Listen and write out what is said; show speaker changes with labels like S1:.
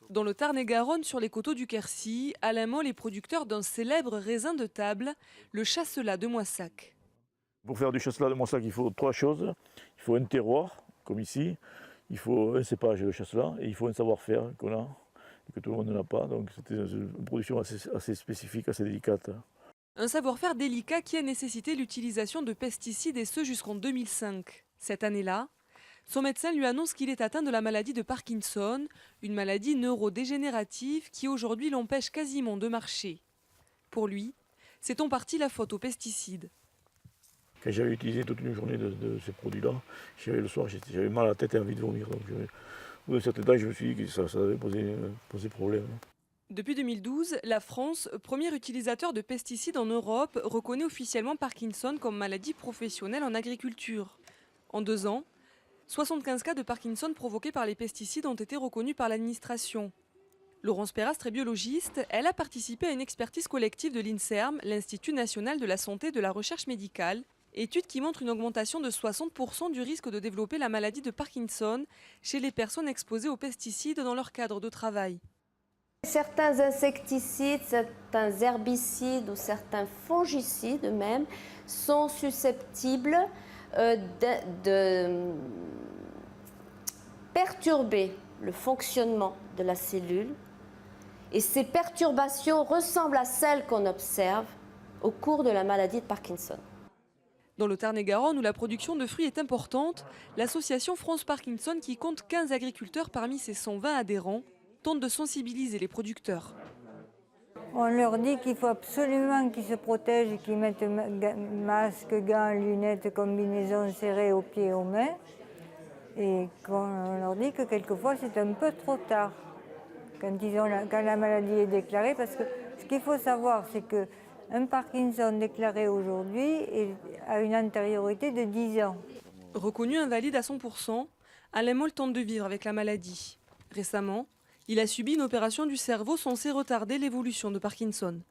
S1: Dans le Tarn-et-Garonne, sur les coteaux du Quercy, Alain Moll est producteur d'un célèbre raisin de table, le chasselas de Moissac.
S2: Pour faire du chasselas de Moissac, il faut trois choses. Il faut un terroir, comme ici. Il faut un cépage de chasselas et il faut un savoir-faire qu'on a et que tout le monde n'a pas. Donc c'était une production assez spécifique, assez délicate.
S1: Un savoir-faire délicat qui a nécessité l'utilisation de pesticides et ce jusqu'en 2005. Cette année-là, son médecin lui annonce qu'il est atteint de la maladie de Parkinson, une maladie neurodégénérative qui aujourd'hui l'empêche quasiment de marcher. Pour lui, c'est en partie la faute aux pesticides.
S2: Quand j'avais utilisé toute une journée de ces produits-là, le soir, j'avais mal à la tête et envie de vomir. Donc, au bout d'un certain temps, je me suis dit que ça avait posé problème.
S1: Depuis 2012, la France, premier utilisateur de pesticides en Europe, reconnaît officiellement Parkinson comme maladie professionnelle en agriculture. En 2 ans, 75 cas de Parkinson provoqués par les pesticides ont été reconnus par l'administration. Laurence Perastre est biologiste. Elle a participé à une expertise collective de l'INSERM, l'Institut national de la santé et de la recherche médicale, étude qui montre une augmentation de 60% du risque de développer la maladie de Parkinson chez les personnes exposées aux pesticides dans leur cadre de travail.
S3: Certains insecticides, certains herbicides ou certains fongicides même sont susceptibles de perturber le fonctionnement de la cellule. Et ces perturbations ressemblent à celles qu'on observe au cours de la maladie de Parkinson.
S1: Dans le Tarn-et-Garonne, où la production de fruits est importante, l'association France Parkinson, qui compte 15 agriculteurs parmi ses 120 adhérents, tente de sensibiliser les producteurs.
S4: On leur dit qu'il faut absolument qu'ils se protègent, qu'ils mettent masque, gants, lunettes, combinaisons serrées aux pieds et aux mains. Et qu'on leur dit que quelquefois c'est un peu trop tard quand la maladie est déclarée. Parce que ce qu'il faut savoir, c'est qu'un Parkinson déclaré aujourd'hui a une antériorité de 10 ans.
S1: Reconnu invalide à 100%, Alain Moll tente de vivre avec la maladie. Récemment, il a subi une opération du cerveau censée retarder l'évolution de Parkinson.